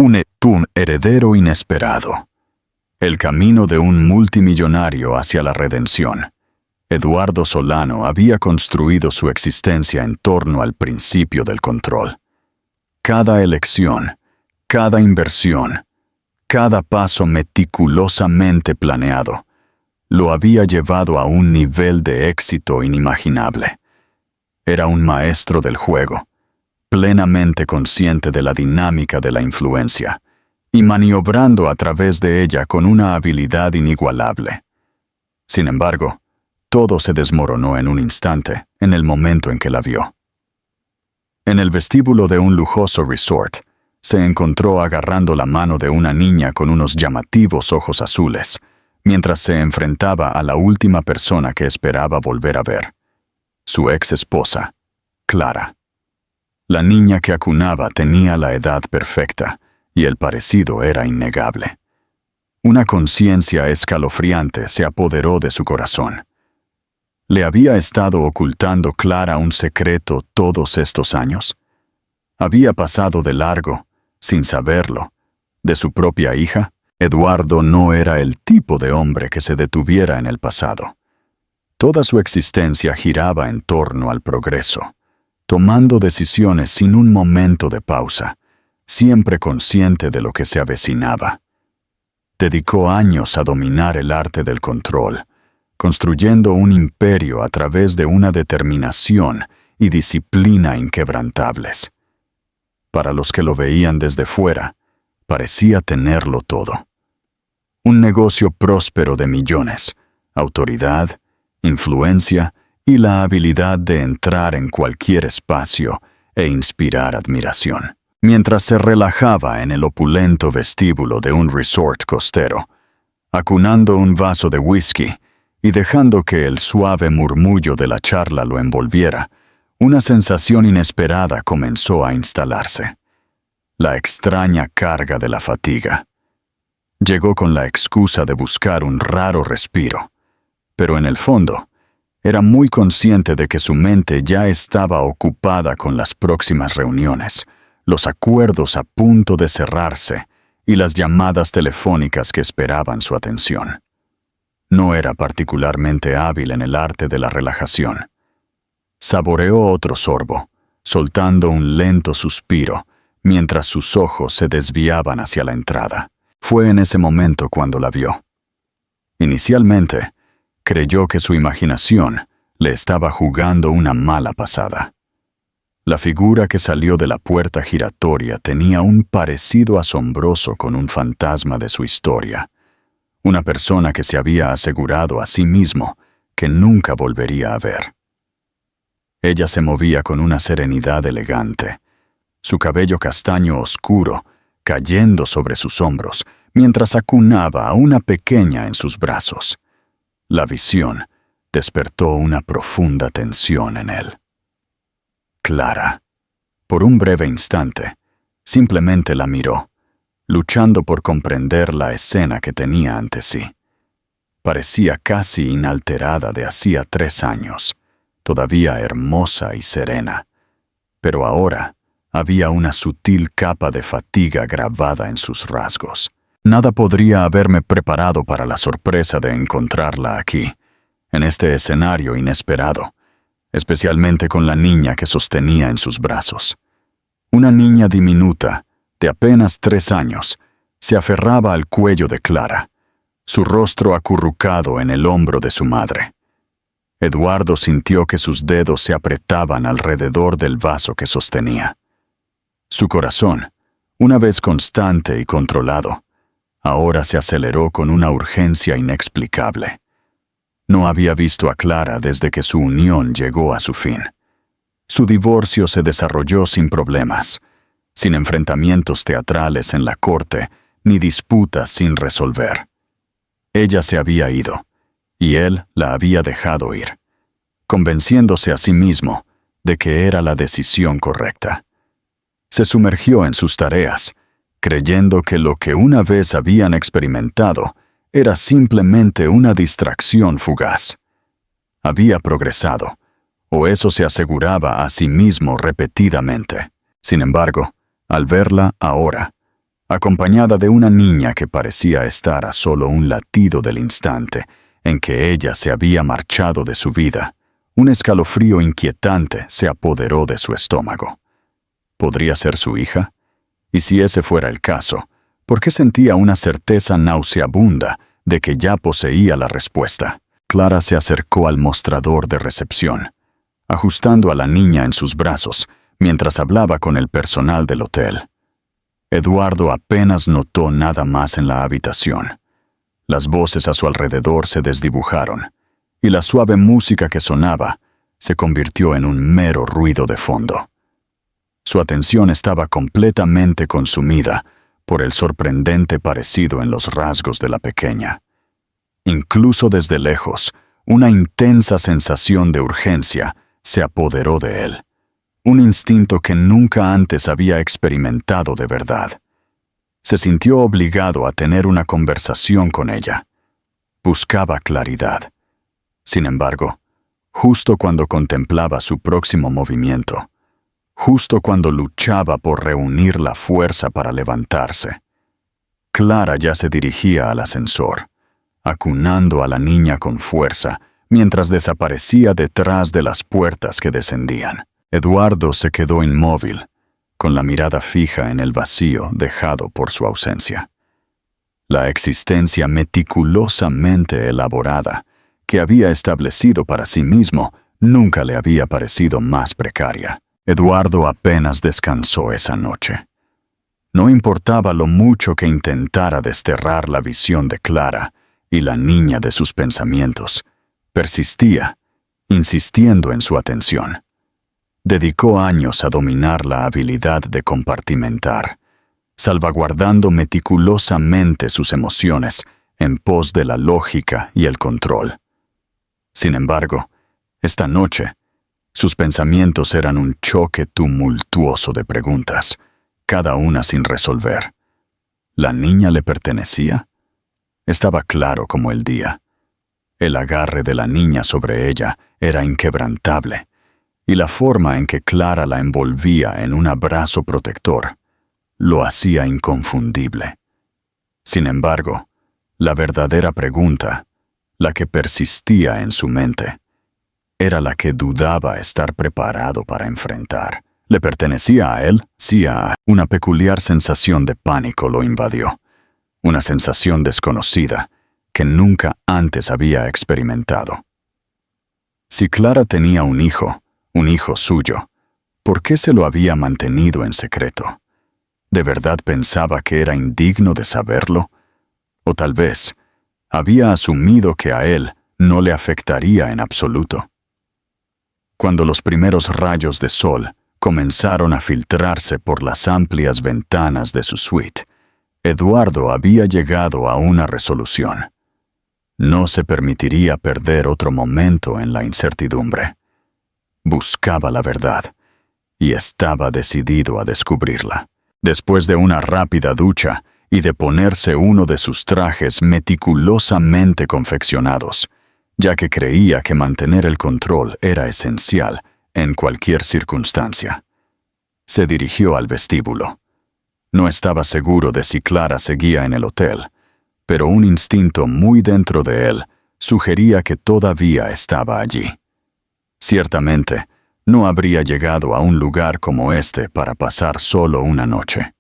Un heredero inesperado. El camino de un multimillonario hacia la redención. Eduardo Solano había construido su existencia en torno al principio del control. Cada elección, cada inversión, cada paso meticulosamente planeado, lo había llevado a un nivel de éxito inimaginable. Era un maestro del juego, plenamente consciente de la dinámica de la influencia, y maniobrando a través de ella con una habilidad inigualable. Sin embargo, todo se desmoronó en un instante, en el momento en que la vio. En el vestíbulo de un lujoso resort, se encontró agarrando la mano de una niña con unos llamativos ojos azules, mientras se enfrentaba a la última persona que esperaba volver a ver, su ex esposa, Clara. La niña que acunaba tenía la edad perfecta, y el parecido era innegable. Una conciencia escalofriante se apoderó de su corazón. ¿Le había estado ocultando Clara un secreto todos estos años? ¿Había pasado de largo, sin saberlo, de su propia hija? Eduardo no era el tipo de hombre que se detuviera en el pasado. Toda su existencia giraba en torno al progreso, tomando decisiones sin un momento de pausa, siempre consciente de lo que se avecinaba. Dedicó años a dominar el arte del control, construyendo un imperio a través de una determinación y disciplina inquebrantables. Para los que lo veían desde fuera, parecía tenerlo todo. Un negocio próspero de millones, autoridad, influencia y la habilidad de entrar en cualquier espacio e inspirar admiración. Mientras se relajaba en el opulento vestíbulo de un resort costero, acunando un vaso de whisky y dejando que el suave murmullo de la charla lo envolviera, una sensación inesperada comenzó a instalarse. La extraña carga de la fatiga. Llegó con la excusa de buscar un raro respiro, pero en el fondo, era muy consciente de que su mente ya estaba ocupada con las próximas reuniones, los acuerdos a punto de cerrarse y las llamadas telefónicas que esperaban su atención. No era particularmente hábil en el arte de la relajación. Saboreó otro sorbo, soltando un lento suspiro, mientras sus ojos se desviaban hacia la entrada. Fue en ese momento cuando la vio. Inicialmente, creyó que su imaginación le estaba jugando una mala pasada. La figura que salió de la puerta giratoria tenía un parecido asombroso con un fantasma de su historia, una persona que se había asegurado a sí mismo que nunca volvería a ver. Ella se movía con una serenidad elegante, su cabello castaño oscuro cayendo sobre sus hombros, mientras acunaba a una pequeña en sus brazos. La visión despertó una profunda tensión en él. Clara, por un breve instante, simplemente la miró, luchando por comprender la escena que tenía ante sí. Parecía casi inalterada de hacía 3 años, todavía hermosa y serena, pero ahora había una sutil capa de fatiga grabada en sus rasgos. Nada podría haberme preparado para la sorpresa de encontrarla aquí, en este escenario inesperado, especialmente con la niña que sostenía en sus brazos. Una niña diminuta, de apenas 3 años, se aferraba al cuello de Clara, su rostro acurrucado en el hombro de su madre. Eduardo sintió que sus dedos se apretaban alrededor del vaso que sostenía. Su corazón, una vez constante y controlado, ahora se aceleró con una urgencia inexplicable. No había visto a Clara desde que su unión llegó a su fin. Su divorcio se desarrolló sin problemas, sin enfrentamientos teatrales en la corte ni disputas sin resolver. Ella se había ido, y él la había dejado ir, convenciéndose a sí mismo de que era la decisión correcta. Se sumergió en sus tareas, creyendo que lo que una vez habían experimentado era simplemente una distracción fugaz. Había progresado, o eso se aseguraba a sí mismo repetidamente. Sin embargo, al verla ahora, acompañada de una niña que parecía estar a solo un latido del instante en que ella se había marchado de su vida. Un escalofrío inquietante se apoderó de su estómago. ¿Podría ser su hija? Y si ese fuera el caso, ¿por qué sentía una certeza nauseabunda de que ya poseía la respuesta? Clara se acercó al mostrador de recepción, ajustando a la niña en sus brazos mientras hablaba con el personal del hotel. Eduardo apenas notó nada más en la habitación. Las voces a su alrededor se desdibujaron, y la suave música que sonaba se convirtió en un mero ruido de fondo. Su atención estaba completamente consumida por el sorprendente parecido en los rasgos de la pequeña. Incluso desde lejos, una intensa sensación de urgencia se apoderó de él, un instinto que nunca antes había experimentado de verdad. Se sintió obligado a tener una conversación con ella. Buscaba claridad. Sin embargo, justo cuando contemplaba su próximo movimiento, justo cuando luchaba por reunir la fuerza para levantarse, Clara ya se dirigía al ascensor, acunando a la niña con fuerza mientras desaparecía detrás de las puertas que descendían. Eduardo se quedó inmóvil, con la mirada fija en el vacío dejado por su ausencia. La existencia meticulosamente elaborada que había establecido para sí mismo nunca le había parecido más precaria. Eduardo apenas descansó esa noche. No importaba lo mucho que intentara desterrar la visión de Clara y la niña de sus pensamientos, persistía, insistiendo en su atención. Dedicó años a dominar la habilidad de compartimentar, salvaguardando meticulosamente sus emociones en pos de la lógica y el control. Sin embargo, esta noche, sus pensamientos eran un choque tumultuoso de preguntas, cada una sin resolver. ¿La niña le pertenecía? Estaba claro como el día. El agarre de la niña sobre ella era inquebrantable, y la forma en que Clara la envolvía en un abrazo protector lo hacía inconfundible. Sin embargo, la verdadera pregunta, la que persistía en su mente, era la que dudaba estar preparado para enfrentar. ¿Le pertenecía a él? Sí, una peculiar sensación de pánico lo invadió, una sensación desconocida que nunca antes había experimentado. Si Clara tenía un hijo suyo, ¿por qué se lo había mantenido en secreto? ¿De verdad pensaba que era indigno de saberlo? O tal vez había asumido que a él no le afectaría en absoluto. Cuando los primeros rayos de sol comenzaron a filtrarse por las amplias ventanas de su suite, Eduardo había llegado a una resolución. No se permitiría perder otro momento en la incertidumbre. Buscaba la verdad, y estaba decidido a descubrirla. Después de una rápida ducha y de ponerse uno de sus trajes meticulosamente confeccionados, ya que creía que mantener el control era esencial en cualquier circunstancia, se dirigió al vestíbulo. No estaba seguro de si Clara seguía en el hotel, pero un instinto muy dentro de él sugería que todavía estaba allí. Ciertamente, no habría llegado a un lugar como este para pasar solo una noche.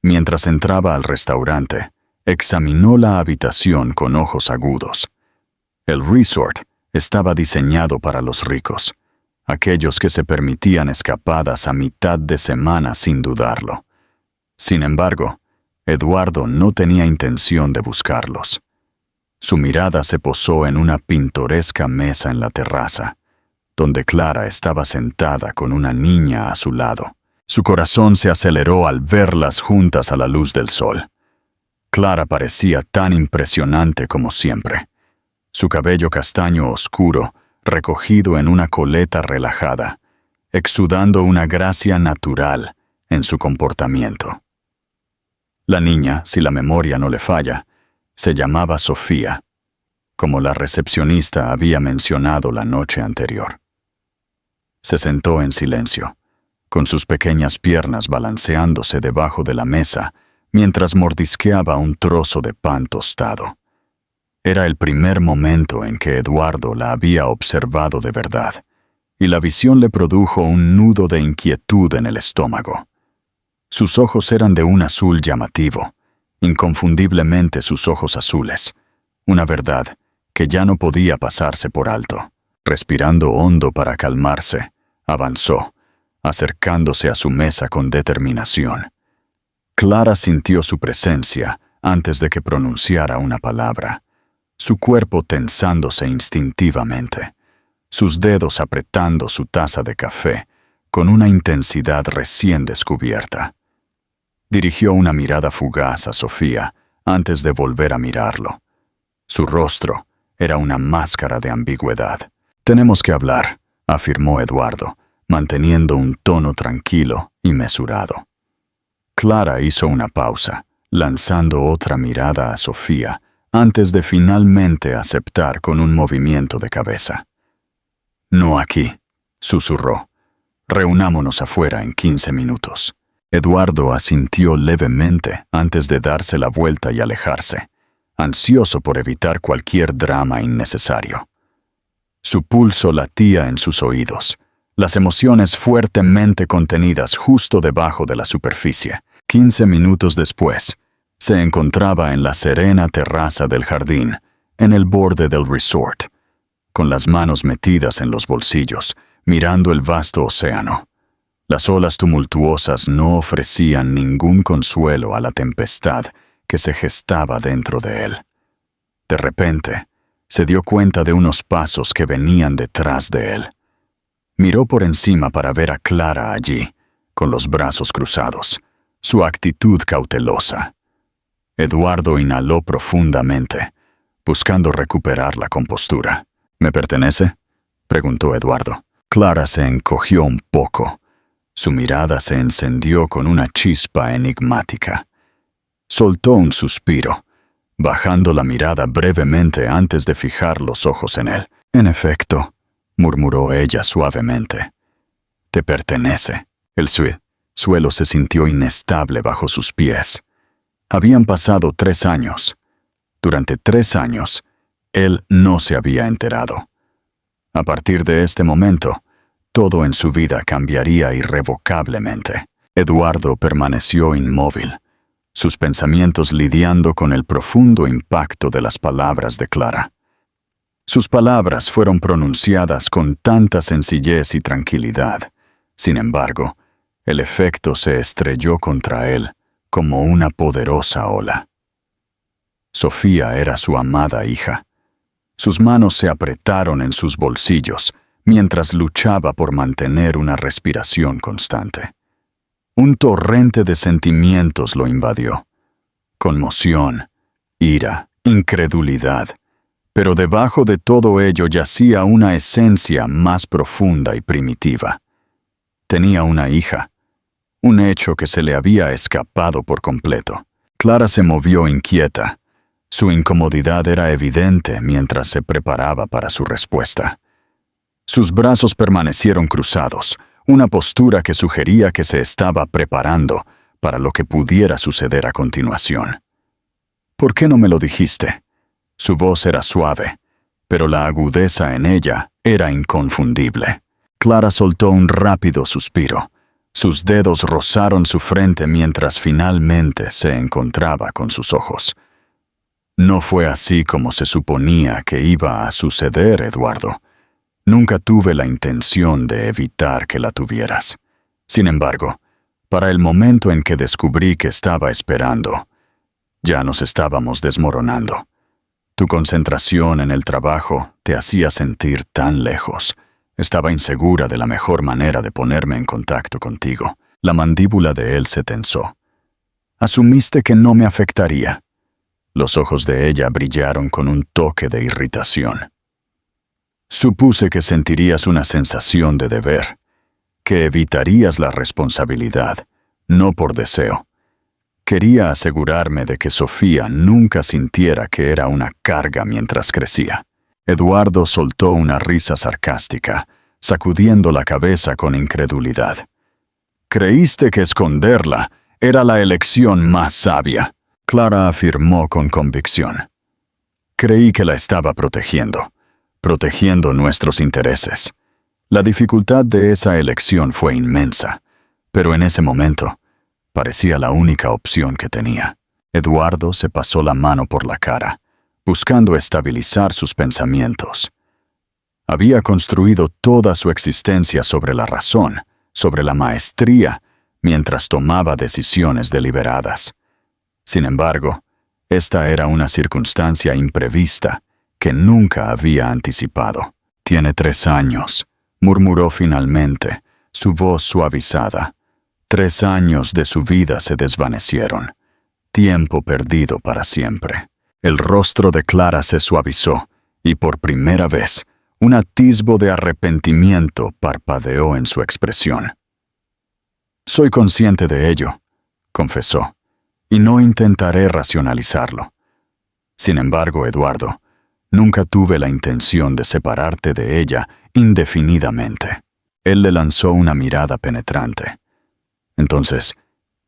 Mientras entraba al restaurante, examinó la habitación con ojos agudos. El resort estaba diseñado para los ricos, aquellos que se permitían escapadas a mitad de semana sin dudarlo. Sin embargo, Eduardo no tenía intención de buscarlos. Su mirada se posó en una pintoresca mesa en la terraza, donde Clara estaba sentada con una niña a su lado. Su corazón se aceleró al verlas juntas a la luz del sol. Clara parecía tan impresionante como siempre. Su cabello castaño oscuro, recogido en una coleta relajada, exudando una gracia natural en su comportamiento. La niña, si la memoria no le falla, se llamaba Sofía, como la recepcionista había mencionado la noche anterior. Se sentó en silencio, con sus pequeñas piernas balanceándose debajo de la mesa, mientras mordisqueaba un trozo de pan tostado. Era el primer momento en que Eduardo la había observado de verdad, y la visión le produjo un nudo de inquietud en el estómago. Sus ojos eran de un azul llamativo, inconfundiblemente sus ojos azules, una verdad que ya no podía pasarse por alto. Respirando hondo para calmarse, avanzó, acercándose a su mesa con determinación. Clara sintió su presencia antes de que pronunciara una palabra, su cuerpo tensándose instintivamente, sus dedos apretando su taza de café con una intensidad recién descubierta. Dirigió una mirada fugaz a Sofía antes de volver a mirarlo. Su rostro era una máscara de ambigüedad. «Tenemos que hablar», afirmó Eduardo, manteniendo un tono tranquilo y mesurado. Clara hizo una pausa, lanzando otra mirada a Sofía, antes de finalmente aceptar con un movimiento de cabeza. «No aquí», susurró. «Reunámonos afuera en 15 minutos». Eduardo asintió levemente antes de darse la vuelta y alejarse, ansioso por evitar cualquier drama innecesario. Su pulso latía en sus oídos, las emociones fuertemente contenidas justo debajo de la superficie. 15 minutos después, se encontraba en la serena terraza del jardín, en el borde del resort, con las manos metidas en los bolsillos, mirando el vasto océano. Las olas tumultuosas no ofrecían ningún consuelo a la tempestad que se gestaba dentro de él. De repente, se dio cuenta de unos pasos que venían detrás de él. Miró por encima para ver a Clara allí, con los brazos cruzados, su actitud cautelosa. Eduardo inhaló profundamente, buscando recuperar la compostura. «¿Me pertenece?», preguntó Eduardo. Clara se encogió un poco. Su mirada se encendió con una chispa enigmática. Soltó un suspiro, bajando la mirada brevemente antes de fijar los ojos en él. «En efecto», murmuró ella suavemente. «Te pertenece». El suelo se sintió inestable bajo sus pies. Habían pasado 3 años. Durante 3 años, él no se había enterado. A partir de este momento, todo en su vida cambiaría irrevocablemente. Eduardo permaneció inmóvil, sus pensamientos lidiando con el profundo impacto de las palabras de Clara. Sus palabras fueron pronunciadas con tanta sencillez y tranquilidad. Sin embargo, el efecto se estrelló contra él como una poderosa ola. Sofía era su amada hija. Sus manos se apretaron en sus bolsillos mientras luchaba por mantener una respiración constante. Un torrente de sentimientos lo invadió. Conmoción, ira, incredulidad. Pero debajo de todo ello yacía una esencia más profunda y primitiva. Tenía una hija, un hecho que se le había escapado por completo. Clara se movió inquieta. Su incomodidad era evidente mientras se preparaba para su respuesta. Sus brazos permanecieron cruzados, una postura que sugería que se estaba preparando para lo que pudiera suceder a continuación. «¿Por qué no me lo dijiste?». Su voz era suave, pero la agudeza en ella era inconfundible. Clara soltó un rápido suspiro. Sus dedos rozaron su frente mientras finalmente se encontraba con sus ojos. «No fue así como se suponía que iba a suceder, Eduardo. Nunca tuve la intención de evitar que la tuvieras. Sin embargo, para el momento en que descubrí que estaba esperando, ya nos estábamos desmoronando. Tu concentración en el trabajo te hacía sentir tan lejos. Estaba insegura de la mejor manera de ponerme en contacto contigo». La mandíbula de él se tensó. «Asumiste que no me afectaría». Los ojos de ella brillaron con un toque de irritación. «Supuse que sentirías una sensación de deber, que evitarías la responsabilidad, no por deseo. Quería asegurarme de que Sofía nunca sintiera que era una carga mientras crecía». Eduardo soltó una risa sarcástica, sacudiendo la cabeza con incredulidad. «¿Creíste que esconderla Era la elección más sabia. Clara afirmó con convicción. Creí que la estaba protegiendo nuestros intereses. La dificultad de esa elección fue inmensa, pero en ese momento parecía la única opción que tenía. Eduardo se pasó la mano por la cara, buscando estabilizar sus pensamientos. Había construido toda su existencia sobre la razón, sobre la maestría, mientras tomaba decisiones deliberadas. Sin embargo, esta era una circunstancia imprevista que nunca había anticipado. «Tiene 3 años», murmuró finalmente, su voz suavizada. 3 años de su vida se desvanecieron. Tiempo perdido para siempre. El rostro de Clara se suavizó, y por primera vez, un atisbo de arrepentimiento parpadeó en su expresión. «Soy consciente de ello», confesó, «y no intentaré racionalizarlo. Sin embargo, Eduardo, nunca tuve la intención de separarte de ella indefinidamente». Él le lanzó una mirada penetrante. «Entonces,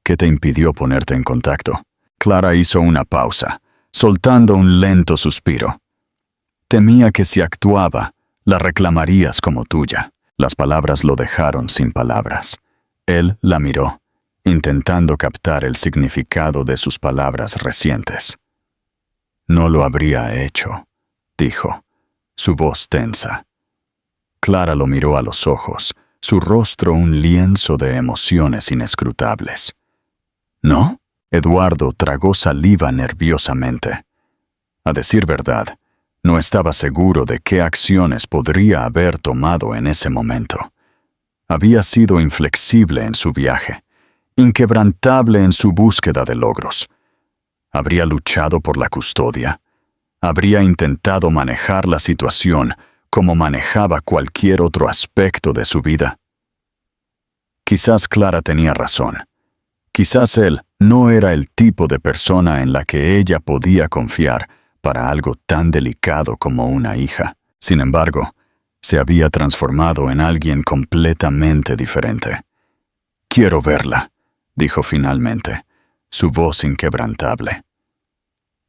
¿qué te impidió ponerte en contacto?» Clara hizo una pausa, soltando un lento suspiro. «Temía que si actuaba, la reclamarías como tuya». Las palabras lo dejaron sin palabras. Él la miró, intentando captar el significado de sus palabras recientes. «No lo habría hecho», dijo, su voz tensa. Clara lo miró a los ojos, su rostro un lienzo de emociones inescrutables. «¿No?» Eduardo tragó saliva nerviosamente. A decir verdad, no estaba seguro de qué acciones podría haber tomado en ese momento. Había sido inflexible en su viaje, inquebrantable en su búsqueda de logros. Habría luchado por la custodia. Habría intentado manejar la situación como manejaba cualquier otro aspecto de su vida. Quizás Clara tenía razón. Quizás él no era el tipo de persona en la que ella podía confiar para algo tan delicado como una hija. Sin embargo, se había transformado en alguien completamente diferente. «Quiero verla», dijo finalmente, su voz inquebrantable.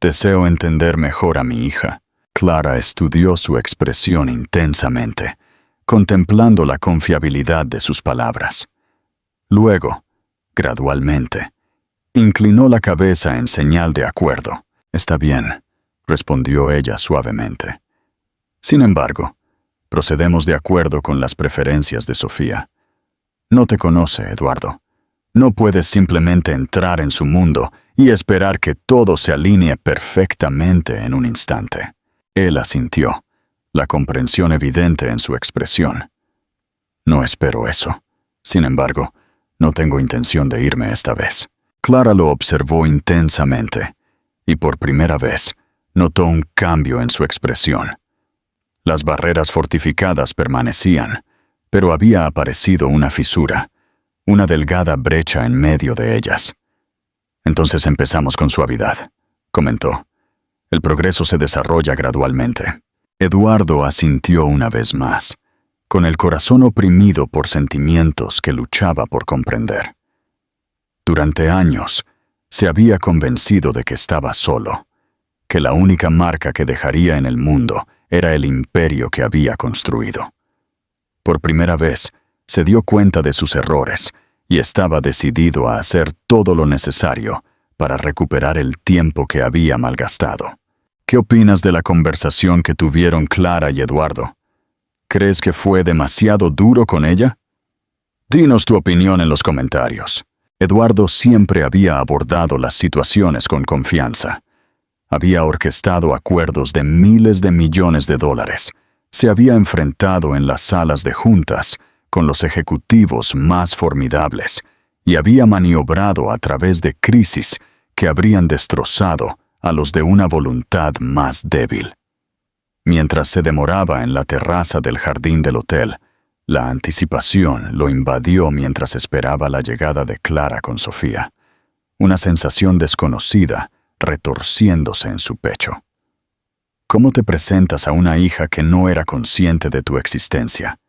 «Deseo entender mejor a mi hija». Clara estudió su expresión intensamente, contemplando la confiabilidad de sus palabras. Luego, gradualmente, inclinó la cabeza en señal de acuerdo. «Está bien», respondió ella suavemente. «Sin embargo, procedemos de acuerdo con las preferencias de Sofía. No te conoce, Eduardo. No puedes simplemente entrar en su mundo y esperar que todo se alinee perfectamente en un instante». Él asintió, la comprensión evidente en su expresión. «No espero eso. Sin embargo, no tengo intención de irme esta vez». Clara lo observó intensamente, y por primera vez notó un cambio en su expresión. Las barreras fortificadas permanecían, pero había aparecido una fisura, una delgada brecha en medio de ellas. «Entonces empezamos con suavidad», comentó. «El progreso se desarrolla gradualmente». Eduardo asintió una vez más, con el corazón oprimido por sentimientos que luchaba por comprender. Durante años, se había convencido de que estaba solo, que la única marca que dejaría en el mundo era el imperio que había construido. Por primera vez, se dio cuenta de sus errores y estaba decidido a hacer todo lo necesario para recuperar el tiempo que había malgastado. ¿Qué opinas de la conversación que tuvieron Clara y Eduardo? ¿Crees que fue demasiado duro con ella? Dinos tu opinión en los comentarios. Eduardo siempre había abordado las situaciones con confianza. Había orquestado acuerdos de miles de millones de dólares. Se había enfrentado en las salas de juntas con los ejecutivos más formidables y había maniobrado a través de crisis que habrían destrozado a los de una voluntad más débil. Mientras se demoraba en la terraza del jardín del hotel, la anticipación lo invadió mientras esperaba la llegada de Clara con Sofía, una sensación desconocida retorciéndose en su pecho. ¿Cómo te presentas a una hija que no era consciente de tu existencia?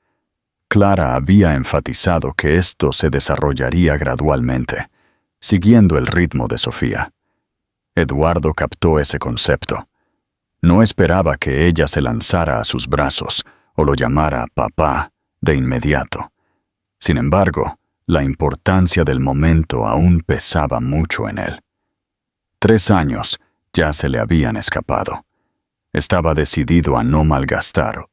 Clara había enfatizado que esto se desarrollaría gradualmente, siguiendo el ritmo de Sofía. Eduardo captó ese concepto. No esperaba que ella se lanzara a sus brazos o lo llamara papá de inmediato. Sin embargo, la importancia del momento aún pesaba mucho en él. 3 años ya se le habían escapado. Estaba decidido a no malgastar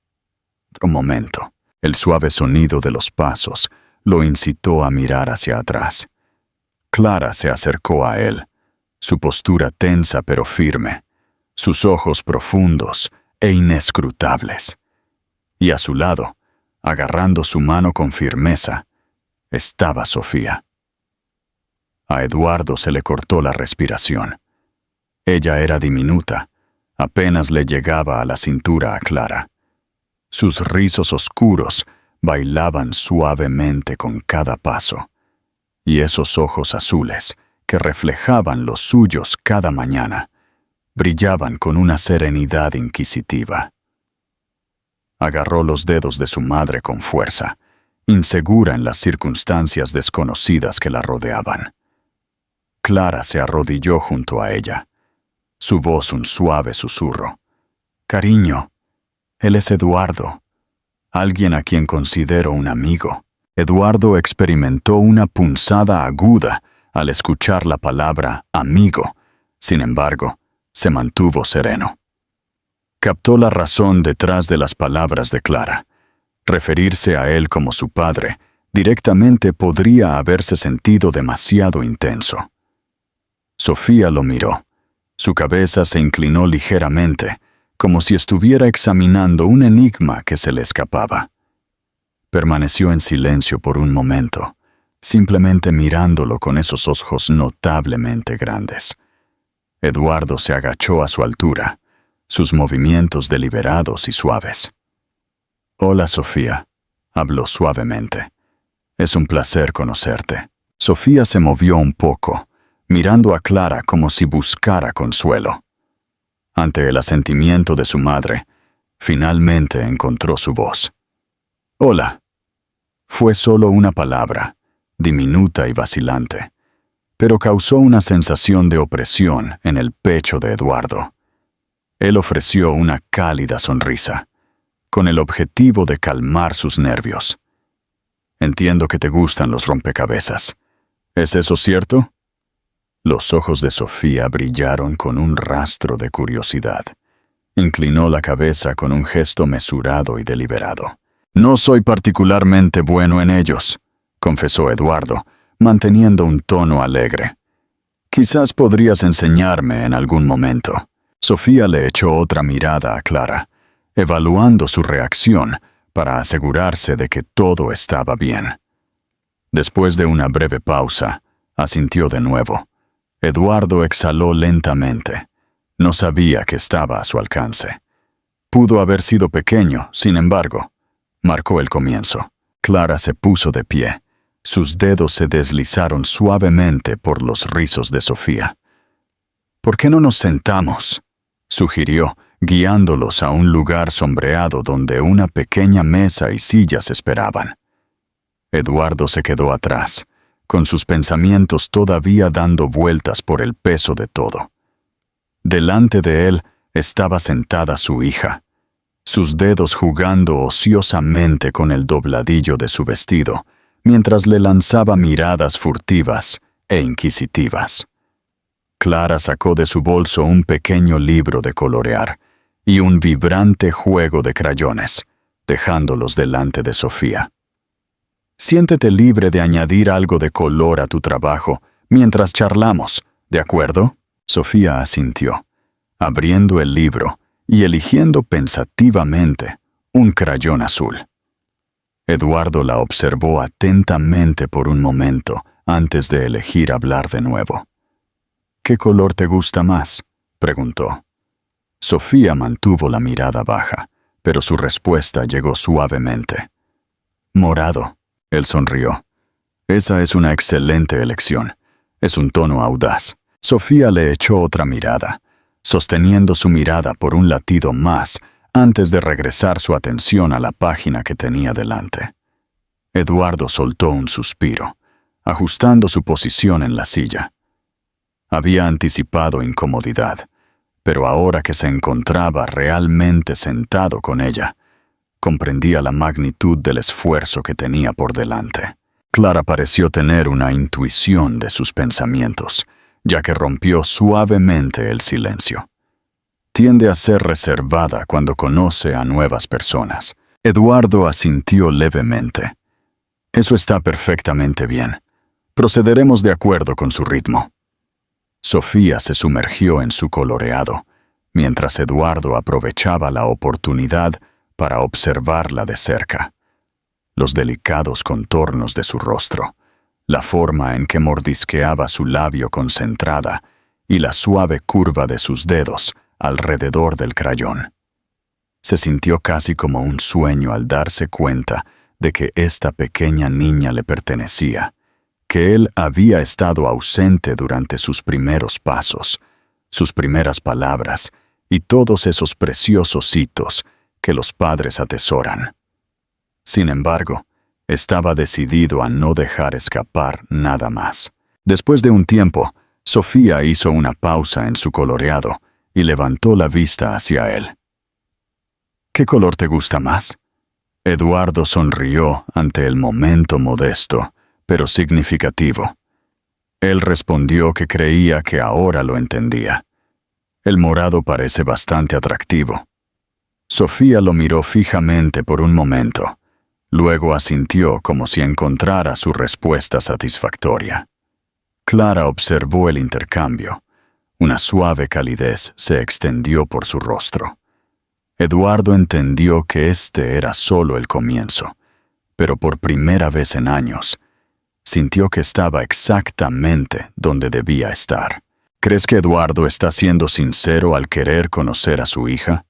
otro momento. El suave sonido de los pasos lo incitó a mirar hacia atrás. Clara se acercó a él, su postura tensa pero firme, sus ojos profundos e inescrutables. Y a su lado, agarrando su mano con firmeza, estaba Sofía. A Eduardo se le cortó la respiración. Ella era diminuta, apenas le llegaba a la cintura a Clara. Sus rizos oscuros bailaban suavemente con cada paso, y esos ojos azules, que reflejaban los suyos cada mañana, brillaban con una serenidad inquisitiva. Agarró los dedos de su madre con fuerza, insegura en las circunstancias desconocidas que la rodeaban. Clara se arrodilló junto a ella, su voz un suave susurro. «Cariño, él es Eduardo, alguien a quien considero un amigo». Eduardo experimentó una punzada aguda al escuchar la palabra amigo. Sin embargo, se mantuvo sereno. Captó la razón detrás de las palabras de Clara. Referirse a él como su padre directamente podría haberse sentido demasiado intenso. Sofía lo miró. Su cabeza se inclinó ligeramente, como si estuviera examinando un enigma que se le escapaba. Permaneció en silencio por un momento, simplemente mirándolo con esos ojos notablemente grandes. Eduardo se agachó a su altura, sus movimientos deliberados y suaves. «Hola, Sofía», habló suavemente. «Es un placer conocerte». Sofía se movió un poco, mirando a Clara como si buscara consuelo. Ante el asentimiento de su madre, finalmente encontró su voz. «Hola». Fue solo una palabra, diminuta y vacilante, pero causó una sensación de opresión en el pecho de Eduardo. Él ofreció una cálida sonrisa, con el objetivo de calmar sus nervios. «Entiendo que te gustan los rompecabezas. ¿Es eso cierto?» Los ojos de Sofía brillaron con un rastro de curiosidad. Inclinó la cabeza con un gesto mesurado y deliberado. «No soy particularmente bueno en ellos», confesó Eduardo, manteniendo un tono alegre. «Quizás podrías enseñarme en algún momento». Sofía le echó otra mirada a Clara, evaluando su reacción para asegurarse de que todo estaba bien. Después de una breve pausa, asintió de nuevo. Eduardo exhaló lentamente. No sabía que estaba a su alcance. Pudo haber sido pequeño, sin embargo. Marcó el comienzo. Clara se puso de pie. Sus dedos se deslizaron suavemente por los rizos de Sofía. «¿Por qué no nos sentamos?», sugirió, guiándolos a un lugar sombreado donde una pequeña mesa y sillas esperaban. Eduardo se quedó atrás, con sus pensamientos todavía dando vueltas por el peso de todo. Delante de él estaba sentada su hija, sus dedos jugando ociosamente con el dobladillo de su vestido, mientras le lanzaba miradas furtivas e inquisitivas. Clara sacó de su bolso un pequeño libro de colorear y un vibrante juego de crayones, dejándolos delante de Sofía. «Siéntete libre de añadir algo de color a tu trabajo mientras charlamos, ¿de acuerdo?». Sofía asintió, abriendo el libro y eligiendo pensativamente un crayón azul. Eduardo la observó atentamente por un momento antes de elegir hablar de nuevo. «¿Qué color te gusta más?», preguntó. Sofía mantuvo la mirada baja, pero su respuesta llegó suavemente. «Morado», él sonrió. «Esa es una excelente elección. Es un tono audaz». Sofía le echó otra mirada, sosteniendo su mirada por un latido más antes de regresar su atención a la página que tenía delante. Eduardo soltó un suspiro, ajustando su posición en la silla. Había anticipado incomodidad, pero ahora que se encontraba realmente sentado con ella, comprendía la magnitud del esfuerzo que tenía por delante. Clara pareció tener una intuición de sus pensamientos, ya que rompió suavemente el silencio. Tiende a ser reservada cuando conoce a nuevas personas. Eduardo asintió levemente. Eso está perfectamente bien. Procederemos de acuerdo con su ritmo. Sofía se sumergió en su coloreado, mientras Eduardo aprovechaba la oportunidad para observarla de cerca. Los delicados contornos de su rostro, la forma en que mordisqueaba su labio concentrada y la suave curva de sus dedos alrededor del crayón. Se sintió casi como un sueño al darse cuenta de que esta pequeña niña le pertenecía, que él había estado ausente durante sus primeros pasos, sus primeras palabras y todos esos preciosos hitos que los padres atesoran. Sin embargo, estaba decidido a no dejar escapar nada más. Después de un tiempo, Sofía hizo una pausa en su coloreado y levantó la vista hacia él. ¿Qué color te gusta más? Eduardo sonrió ante el momento modesto, pero significativo. Él respondió que creía que ahora lo entendía. El morado parece bastante atractivo. Sofía lo miró fijamente por un momento. Luego asintió como si encontrara su respuesta satisfactoria. Clara observó el intercambio. Una suave calidez se extendió por su rostro. Eduardo entendió que este era solo el comienzo, pero por primera vez en años, sintió que estaba exactamente donde debía estar. ¿Crees que Eduardo está siendo sincero al querer conocer a su hija?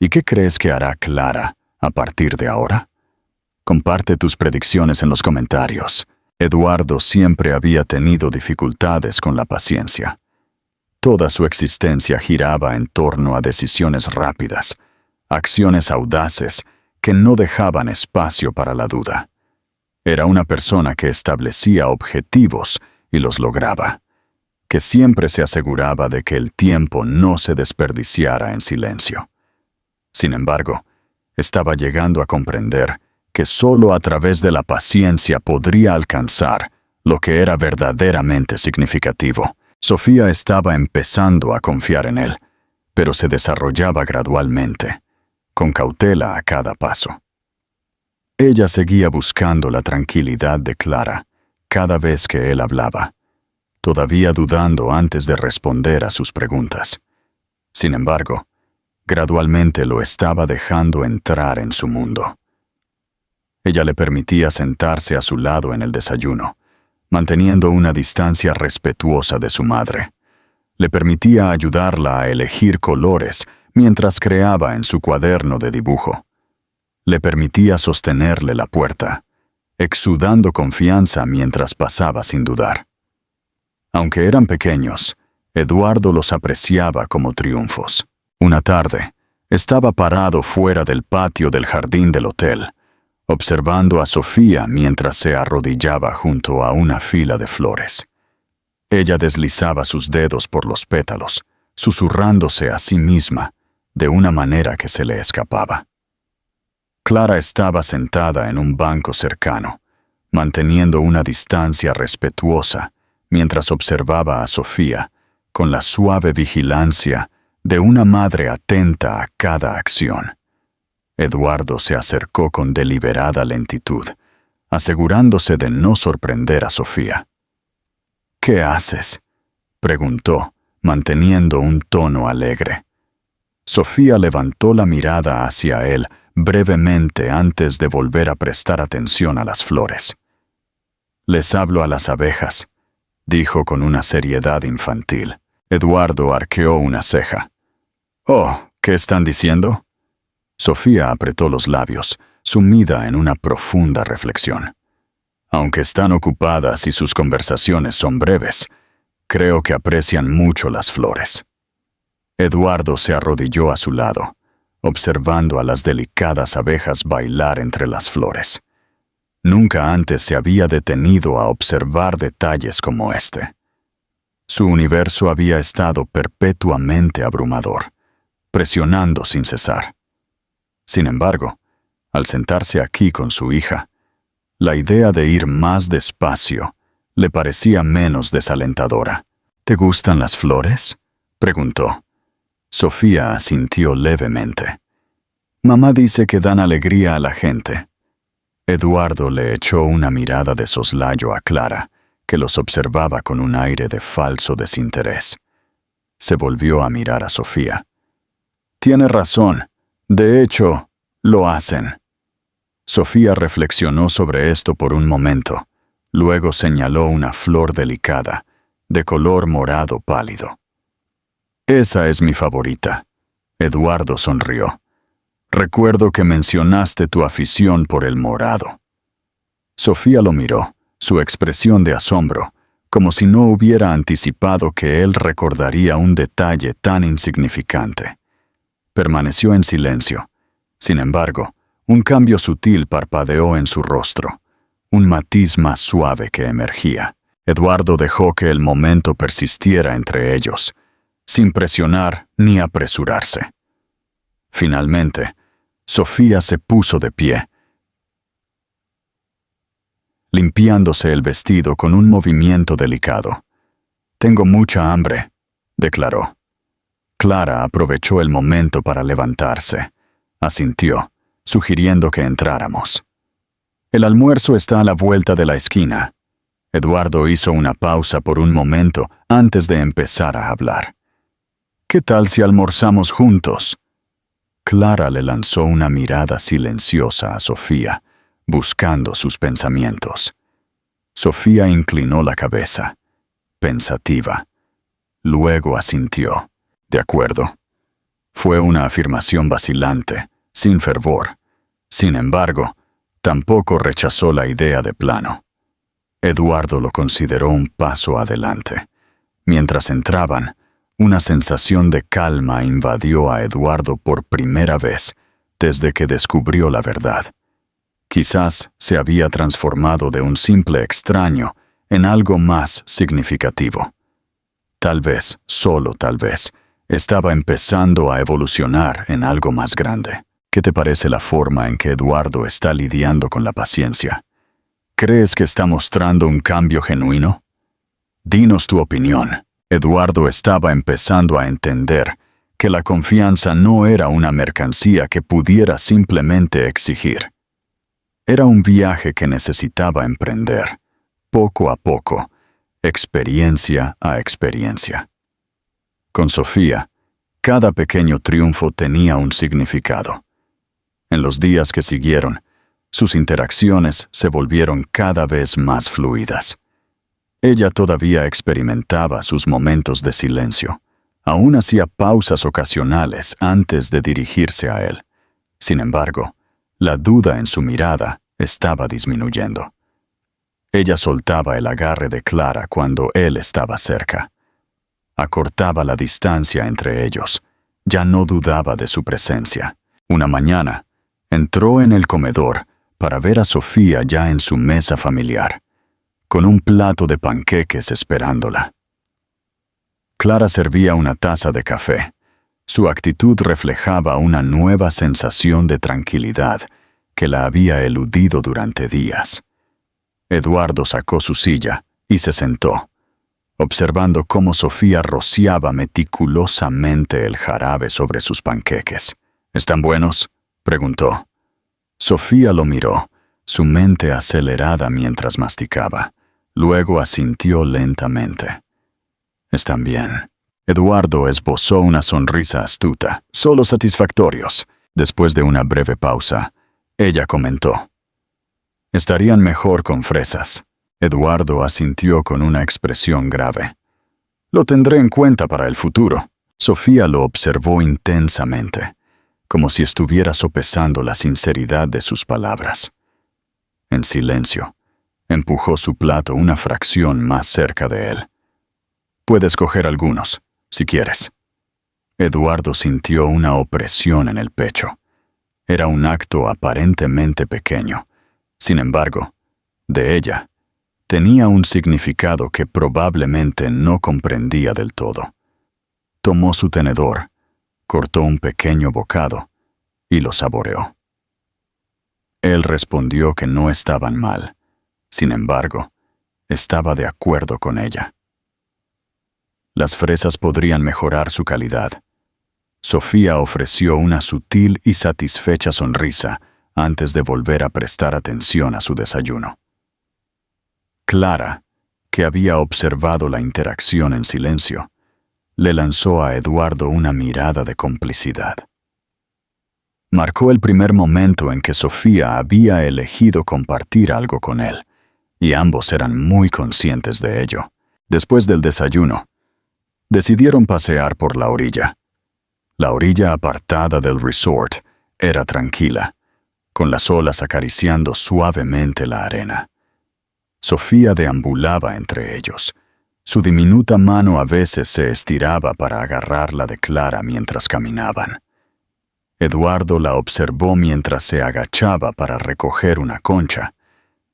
¿Y qué crees que hará Clara a partir de ahora? Comparte tus predicciones en los comentarios. Eduardo siempre había tenido dificultades con la paciencia. Toda su existencia giraba en torno a decisiones rápidas, acciones audaces que no dejaban espacio para la duda. Era una persona que establecía objetivos y los lograba, que siempre se aseguraba de que el tiempo no se desperdiciara en silencio. Sin embargo, estaba llegando a comprender que solo a través de la paciencia podría alcanzar lo que era verdaderamente significativo. Sofía estaba empezando a confiar en él, pero se desarrollaba gradualmente, con cautela a cada paso. Ella seguía buscando la tranquilidad de Clara cada vez que él hablaba, todavía dudando antes de responder a sus preguntas. Sin embargo, gradualmente lo estaba dejando entrar en su mundo. Ella le permitía sentarse a su lado en el desayuno, manteniendo una distancia respetuosa de su madre. Le permitía ayudarla a elegir colores mientras creaba en su cuaderno de dibujo. Le permitía sostenerle la puerta, exudando confianza mientras pasaba sin dudar. Aunque eran pequeños, Eduardo los apreciaba como triunfos. Una tarde, estaba parado fuera del patio del jardín del hotel, observando a Sofía mientras se arrodillaba junto a una fila de flores. Ella deslizaba sus dedos por los pétalos, susurrándose a sí misma, de una manera que se le escapaba. Clara estaba sentada en un banco cercano, manteniendo una distancia respetuosa, mientras observaba a Sofía, con la suave vigilancia de una madre atenta a cada acción. Eduardo se acercó con deliberada lentitud, asegurándose de no sorprender a Sofía. «¿Qué haces?», preguntó, manteniendo un tono alegre. Sofía levantó la mirada hacia él brevemente antes de volver a prestar atención a las flores. «Les hablo a las abejas», dijo con una seriedad infantil. Eduardo arqueó una ceja. «Oh, ¿qué están diciendo?». Sofía apretó los labios, sumida en una profunda reflexión. Aunque están ocupadas y sus conversaciones son breves, creo que aprecian mucho las flores. Eduardo se arrodilló a su lado, observando a las delicadas abejas bailar entre las flores. Nunca antes se había detenido a observar detalles como este. Su universo había estado perpetuamente abrumador, presionando sin cesar. Sin embargo, al sentarse aquí con su hija, la idea de ir más despacio le parecía menos desalentadora. ¿Te gustan las flores?, preguntó. Sofía asintió levemente. Mamá dice que dan alegría a la gente. Eduardo le echó una mirada de soslayo a Clara, que los observaba con un aire de falso desinterés. Se volvió a mirar a Sofía. Tiene razón. De hecho, lo hacen. Sofía reflexionó sobre esto por un momento. Luego señaló una flor delicada, de color morado pálido. Esa es mi favorita. Eduardo sonrió. Recuerdo que mencionaste tu afición por el morado. Sofía lo miró, su expresión de asombro, como si no hubiera anticipado que él recordaría un detalle tan insignificante. Permaneció en silencio. Sin embargo, un cambio sutil parpadeó en su rostro, un matiz más suave que emergía. Eduardo dejó que el momento persistiera entre ellos, sin presionar ni apresurarse. Finalmente, Sofía se puso de pie, limpiándose el vestido con un movimiento delicado. «Tengo mucha hambre», declaró. Clara aprovechó el momento para levantarse. Asintió, sugiriendo que entráramos. «El almuerzo está a la vuelta de la esquina». Eduardo hizo una pausa por un momento antes de empezar a hablar. «¿Qué tal si almorzamos juntos?» Clara le lanzó una mirada silenciosa a Sofía, buscando sus pensamientos. Sofía inclinó la cabeza, pensativa. Luego asintió. «De acuerdo». Fue una afirmación vacilante, sin fervor. Sin embargo, tampoco rechazó la idea de plano. Eduardo lo consideró un paso adelante. Mientras entraban, una sensación de calma invadió a Eduardo por primera vez desde que descubrió la verdad. Quizás se había transformado de un simple extraño en algo más significativo. Tal vez, solo tal vez, estaba empezando a evolucionar en algo más grande. ¿Qué te parece la forma en que Eduardo está lidiando con la paciencia? ¿Crees que está mostrando un cambio genuino? Dinos tu opinión. Eduardo estaba empezando a entender que la confianza no era una mercancía que pudiera simplemente exigir. Era un viaje que necesitaba emprender, poco a poco, experiencia a experiencia. Con Sofía, cada pequeño triunfo tenía un significado. En los días que siguieron, sus interacciones se volvieron cada vez más fluidas. Ella todavía experimentaba sus momentos de silencio. Aún hacía pausas ocasionales antes de dirigirse a él. Sin embargo, la duda en su mirada estaba disminuyendo. Ella soltaba el agarre de Clara cuando él estaba cerca. Acortaba la distancia entre ellos. Ya no dudaba de su presencia. Una mañana, entró en el comedor para ver a Sofía ya en su mesa familiar, con un plato de panqueques esperándola. Clara servía una taza de café. Su actitud reflejaba una nueva sensación de tranquilidad que la había eludido durante días. Eduardo sacó su silla y se sentó, observando cómo Sofía rociaba meticulosamente el jarabe sobre sus panqueques. ¿Están buenos?, preguntó. Sofía lo miró, su mente acelerada mientras masticaba. Luego asintió lentamente. «Están bien». Eduardo esbozó una sonrisa astuta. «Solo satisfactorios». Después de una breve pausa, ella comentó: «Estarían mejor con fresas». Eduardo asintió con una expresión grave. «Lo tendré en cuenta para el futuro». Sofía lo observó intensamente, como si estuviera sopesando la sinceridad de sus palabras. En silencio, empujó su plato una fracción más cerca de él. «Puedes coger algunos, si quieres». Eduardo sintió una opresión en el pecho. Era un acto aparentemente pequeño. Sin embargo, de ella, tenía un significado que probablemente no comprendía del todo. Tomó su tenedor, cortó un pequeño bocado y lo saboreó. Él respondió que no estaban mal. Sin embargo, estaba de acuerdo con ella. Las fresas podrían mejorar su calidad. Sofía ofreció una sutil y satisfecha sonrisa antes de volver a prestar atención a su desayuno. Clara, que había observado la interacción en silencio, le lanzó a Eduardo una mirada de complicidad. Marcó el primer momento en que Sofía había elegido compartir algo con él, y ambos eran muy conscientes de ello. Después del desayuno, decidieron pasear por la orilla. La orilla apartada del resort era tranquila, con las olas acariciando suavemente la arena. Sofía deambulaba entre ellos. Su diminuta mano a veces se estiraba para agarrarla de Clara mientras caminaban. Eduardo la observó mientras se agachaba para recoger una concha,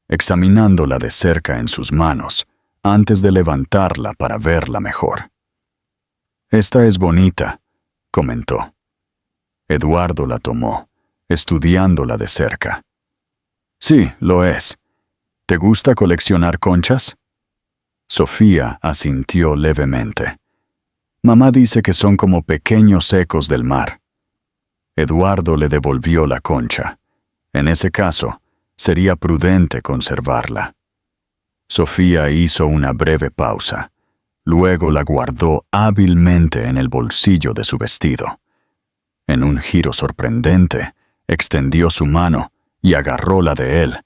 examinándola de cerca en sus manos antes de levantarla para verla mejor. «Esta es bonita», comentó. Eduardo la tomó, estudiándola de cerca. «Sí, lo es. ¿Te gusta coleccionar conchas?» Sofía asintió levemente. «Mamá dice que son como pequeños ecos del mar». Eduardo le devolvió la concha. En ese caso, sería prudente conservarla. Sofía hizo una breve pausa. Luego la guardó hábilmente en el bolsillo de su vestido. En un giro sorprendente, extendió su mano y agarró la de él,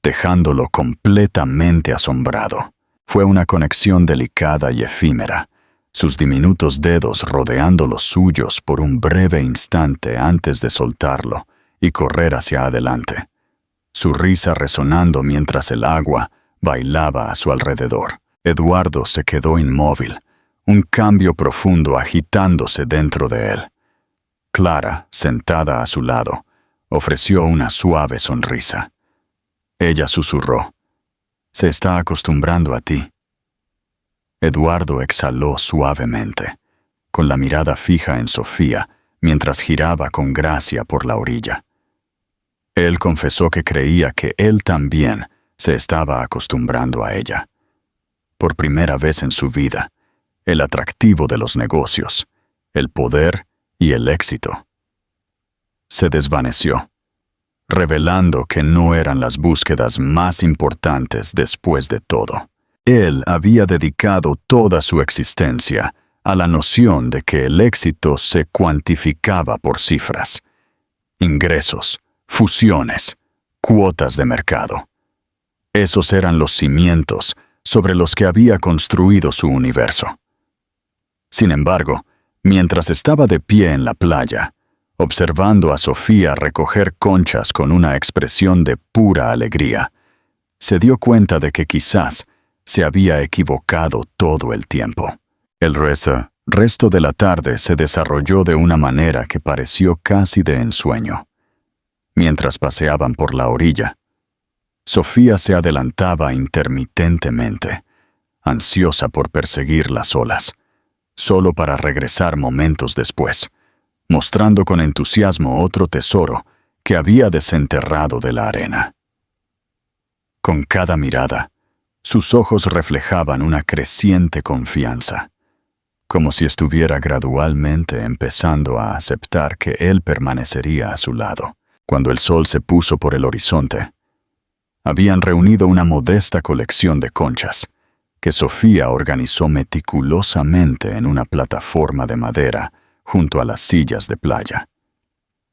dejándolo completamente asombrado. Fue una conexión delicada y efímera, sus diminutos dedos rodeando los suyos por un breve instante antes de soltarlo y correr hacia adelante. Su risa resonando mientras el agua bailaba a su alrededor. Eduardo se quedó inmóvil, un cambio profundo agitándose dentro de él. Clara, sentada a su lado, ofreció una suave sonrisa. Ella susurró: «Se está acostumbrando a ti». Eduardo exhaló suavemente, con la mirada fija en Sofía mientras giraba con gracia por la orilla. Él confesó que creía que él también se estaba acostumbrando a ella. Por primera vez en su vida, el atractivo de los negocios, el poder y el éxito. Se desvaneció, revelando que no eran las búsquedas más importantes después de todo. Él había dedicado toda su existencia a la noción de que el éxito se cuantificaba por cifras, ingresos, fusiones, cuotas de mercado. Esos eran los cimientos sobre los que había construido su universo. Sin embargo, mientras estaba de pie en la playa, observando a Sofía recoger conchas con una expresión de pura alegría, se dio cuenta de que quizás se había equivocado todo el tiempo. El resto de la tarde se desarrolló de una manera que pareció casi de ensueño. Mientras paseaban por la orilla, Sofía se adelantaba intermitentemente, ansiosa por perseguir las olas, solo para regresar momentos después, mostrando con entusiasmo otro tesoro que había desenterrado de la arena. Con cada mirada, sus ojos reflejaban una creciente confianza, como si estuviera gradualmente empezando a aceptar que él permanecería a su lado. Cuando el sol se puso por el horizonte, habían reunido una modesta colección de conchas, que Sofía organizó meticulosamente en una plataforma de madera junto a las sillas de playa.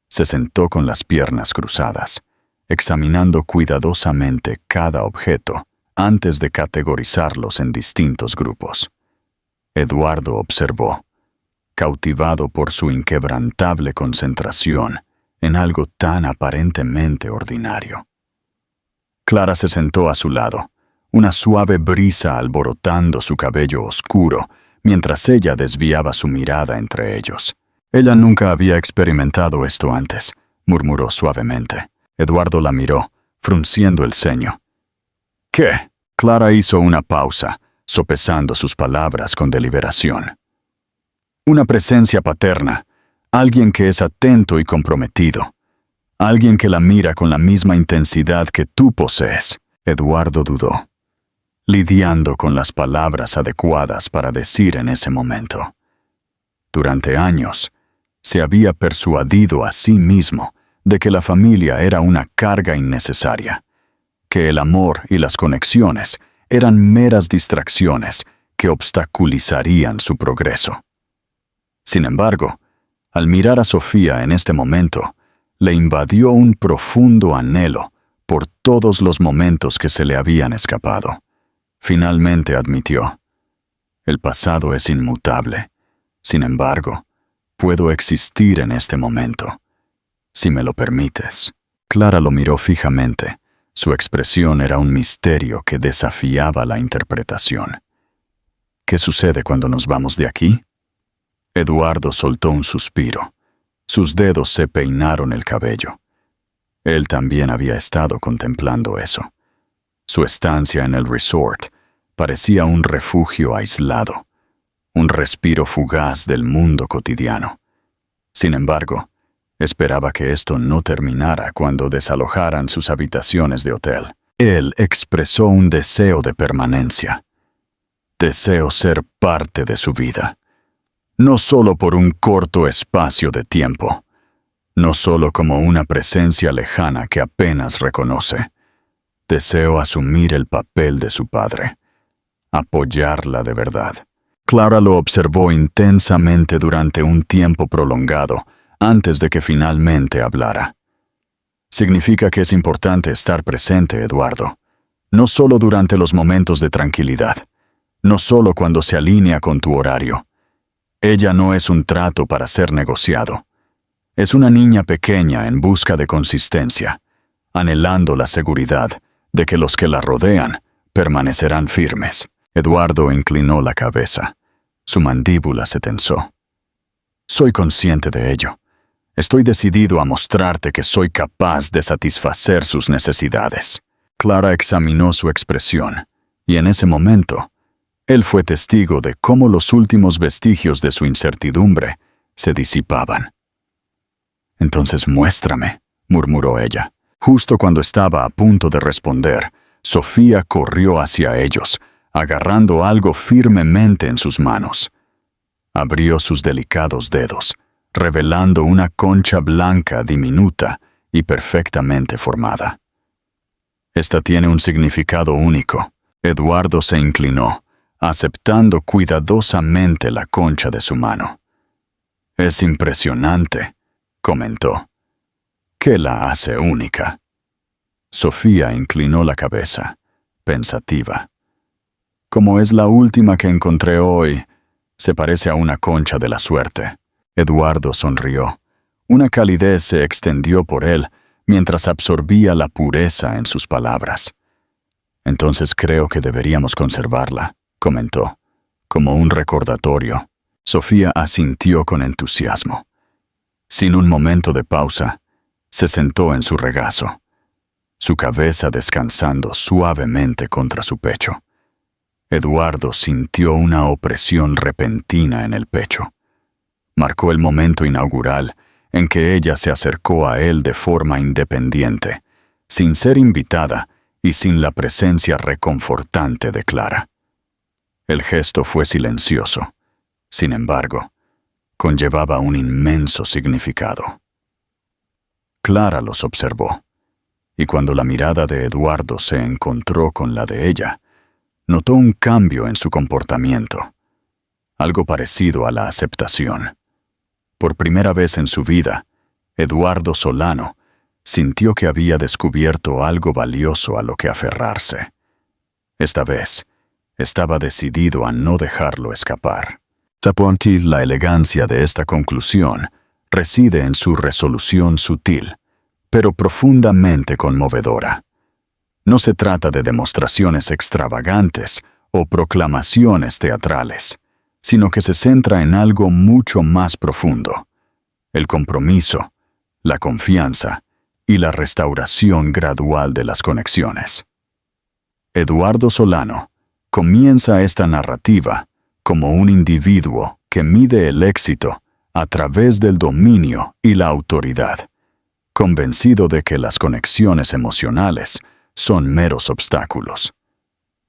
Se sentó con las piernas cruzadas, examinando cuidadosamente cada objeto antes de categorizarlos en distintos grupos. Eduardo observó, cautivado por su inquebrantable concentración en algo tan aparentemente ordinario. Clara se sentó a su lado, una suave brisa alborotando su cabello oscuro, mientras ella desviaba su mirada entre ellos. Ella nunca había experimentado esto antes, murmuró suavemente. Eduardo la miró, frunciendo el ceño. ¿Qué? Clara hizo una pausa, sopesando sus palabras con deliberación. Una presencia paterna, alguien que es atento y comprometido, alguien que la mira con la misma intensidad que tú posees. Eduardo dudó, lidiando con las palabras adecuadas para decir en ese momento. Durante años, se había persuadido a sí mismo de que la familia era una carga innecesaria, que el amor y las conexiones eran meras distracciones que obstaculizarían su progreso. Sin embargo, al mirar a Sofía en este momento, le invadió un profundo anhelo por todos los momentos que se le habían escapado. Finalmente admitió: el pasado es inmutable. Sin embargo, puedo existir en este momento, si me lo permites. Clara lo miró fijamente. Su expresión era un misterio que desafiaba la interpretación. ¿Qué sucede cuando nos vamos de aquí? Eduardo soltó un suspiro. Sus dedos se peinaron el cabello. Él también había estado contemplando eso. Su estancia en el resort parecía un refugio aislado, un respiro fugaz del mundo cotidiano. Sin embargo, esperaba que esto no terminara cuando desalojaran sus habitaciones de hotel. Él expresó un deseo de permanencia. Deseo ser parte de su vida. No solo por un corto espacio de tiempo, no solo como una presencia lejana que apenas reconoce. Deseo asumir el papel de su padre, apoyarla de verdad. Clara lo observó intensamente durante un tiempo prolongado antes de que finalmente hablara. Significa que es importante estar presente, Eduardo, no solo durante los momentos de tranquilidad, no solo cuando se alinea con tu horario. Ella no es un trato para ser negociado. Es una niña pequeña en busca de consistencia, anhelando la seguridad de que los que la rodean permanecerán firmes. Eduardo inclinó la cabeza. Su mandíbula se tensó. Soy consciente de ello. Estoy decidido a mostrarte que soy capaz de satisfacer sus necesidades. Clara examinó su expresión, y en ese momento, él fue testigo de cómo los últimos vestigios de su incertidumbre se disipaban. Entonces muéstrame, murmuró ella. Justo cuando estaba a punto de responder, Sofía corrió hacia ellos, agarrando algo firmemente en sus manos. Abrió sus delicados dedos, revelando una concha blanca diminuta y perfectamente formada. Esta tiene un significado único. Eduardo se inclinó, aceptando cuidadosamente la concha de su mano. Es impresionante, comentó. ¿Qué la hace única? Sofía inclinó la cabeza, pensativa. Como es la última que encontré hoy, se parece a una concha de la suerte. Eduardo sonrió. Una calidez se extendió por él mientras absorbía la pureza en sus palabras. Entonces creo que deberíamos conservarla, comentó, como un recordatorio. Sofía asintió con entusiasmo. Sin un momento de pausa, se sentó en su regazo, su cabeza descansando suavemente contra su pecho. Eduardo sintió una opresión repentina en el pecho. Marcó el momento inaugural en que ella se acercó a él de forma independiente, sin ser invitada y sin la presencia reconfortante de Clara. El gesto fue silencioso. Sin embargo, conllevaba un inmenso significado. Clara los observó, y cuando la mirada de Eduardo se encontró con la de ella, notó un cambio en su comportamiento, algo parecido a la aceptación. Por primera vez en su vida, Eduardo Solano sintió que había descubierto algo valioso a lo que aferrarse. Esta vez, estaba decidido a no dejarlo escapar. Taponti, la elegancia de esta conclusión reside en su resolución sutil, pero profundamente conmovedora. No se trata de demostraciones extravagantes o proclamaciones teatrales, sino que se centra en algo mucho más profundo: el compromiso, la confianza y la restauración gradual de las conexiones. Eduardo Solano comienza esta narrativa como un individuo que mide el éxito a través del dominio y la autoridad, convencido de que las conexiones emocionales son meros obstáculos.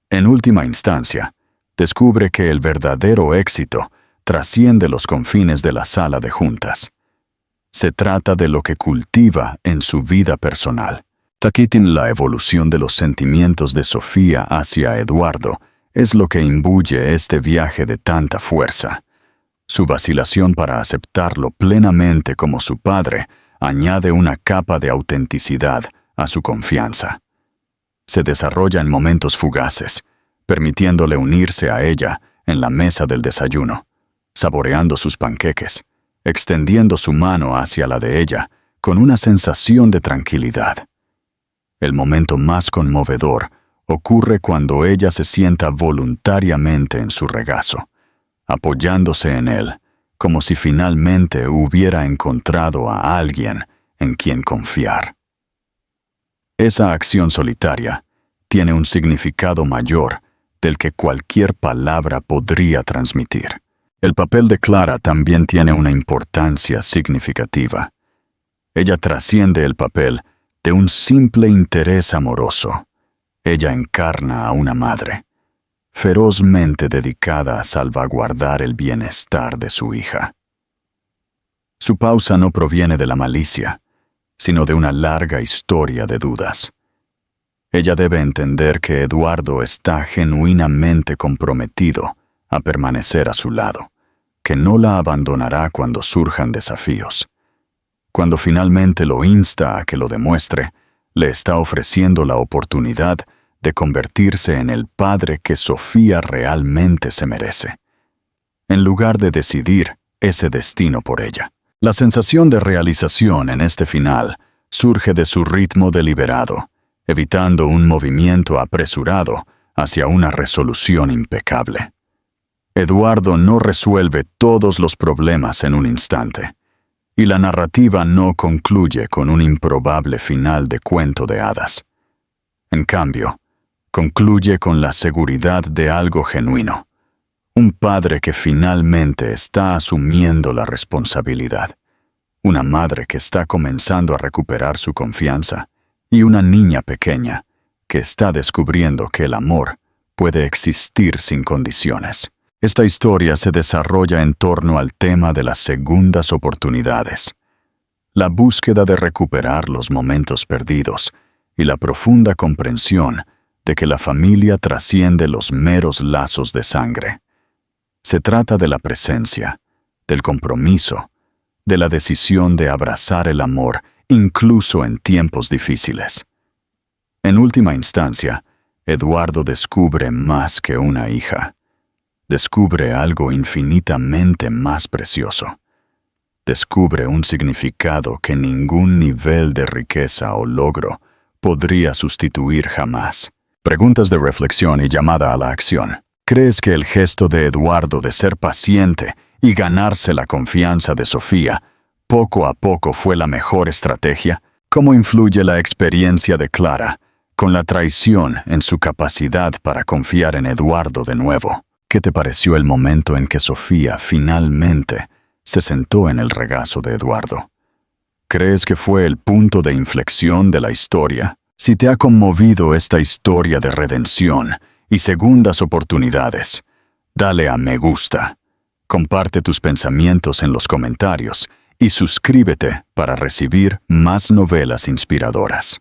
En última instancia, descubre que el verdadero éxito trasciende los confines de la sala de juntas. Se trata de lo que cultiva en su vida personal. La evolución de los sentimientos de Sofía hacia Eduardo es lo que imbuye este viaje de tanta fuerza. Su vacilación para aceptarlo plenamente como su padre añade una capa de autenticidad a su confianza. Se desarrolla en momentos fugaces, permitiéndole unirse a ella en la mesa del desayuno, saboreando sus panqueques, extendiendo su mano hacia la de ella con una sensación de tranquilidad. El momento más conmovedor ocurre cuando ella se sienta voluntariamente en su regazo, apoyándose en él, como si finalmente hubiera encontrado a alguien en quien confiar. Esa acción solitaria tiene un significado mayor del que cualquier palabra podría transmitir. El papel de Clara también tiene una importancia significativa. Ella trasciende el papel de un simple interés amoroso. Ella encarna a una madre, ferozmente dedicada a salvaguardar el bienestar de su hija. Su pausa no proviene de la malicia, sino de una larga historia de dudas. Ella debe entender que Eduardo está genuinamente comprometido a permanecer a su lado, que no la abandonará cuando surjan desafíos. Cuando finalmente lo insta a que lo demuestre, le está ofreciendo la oportunidad de convertirse en el padre que Sofía realmente se merece, en lugar de decidir ese destino por ella. La sensación de realización en este final surge de su ritmo deliberado, evitando un movimiento apresurado hacia una resolución impecable. Eduardo no resuelve todos los problemas en un instante, y la narrativa no concluye con un improbable final de cuento de hadas. En cambio, concluye con la seguridad de algo genuino, un padre que finalmente está asumiendo la responsabilidad, una madre que está comenzando a recuperar su confianza y una niña pequeña que está descubriendo que el amor puede existir sin condiciones. Esta historia se desarrolla en torno al tema de las segundas oportunidades, la búsqueda de recuperar los momentos perdidos y la profunda comprensión de que la familia trasciende los meros lazos de sangre. Se trata de la presencia, del compromiso, de la decisión de abrazar el amor incluso en tiempos difíciles. En última instancia, Eduardo descubre más que una hija. Descubre algo infinitamente más precioso. Descubre un significado que ningún nivel de riqueza o logro podría sustituir jamás. Preguntas de reflexión y llamada a la acción. ¿Crees que el gesto de Eduardo de ser paciente y ganarse la confianza de Sofía poco a poco fue la mejor estrategia? ¿Cómo influye la experiencia de Clara con la traición en su capacidad para confiar en Eduardo de nuevo? ¿Qué te pareció el momento en que Sofía finalmente se sentó en el regazo de Eduardo? ¿Crees que fue el punto de inflexión de la historia? Si te ha conmovido esta historia de redención y segundas oportunidades, dale a me gusta, comparte tus pensamientos en los comentarios y suscríbete para recibir más novelas inspiradoras.